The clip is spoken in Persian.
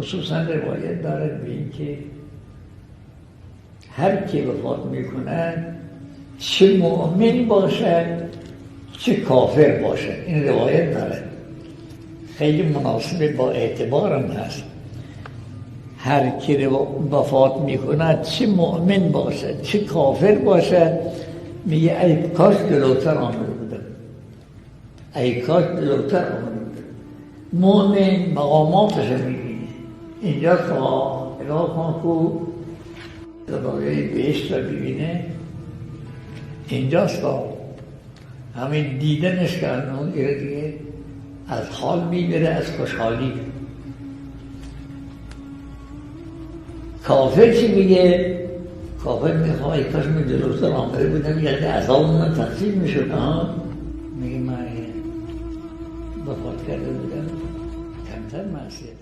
خصوصا روایت دارد به این که هر کی وفات میکند چه مؤمن باشد چه کافر باشد، این روایت دارد، خیلی مناسب با اعتبارم هست. هر کی وفات میکند چه مؤمن باشد چه کافر باشد، میگه ای کاش جلوتر آمده بودم، ای کاش جلوتر آمده بودم. مؤمن مقاماتش میبینه. اینجا تا نگاه کن خوب درباره بهشت رو ببینه، اینجاست تا همین دیدنش که اون دیگه از حال میبره، از خوشحالی. کافر چی میگه؟ کافر میخواه ای کاش من جلوتر آمده بودم، یعنی عذاب من تقسیم میشد. میگه من وفات کرده بودم کمتر معصیت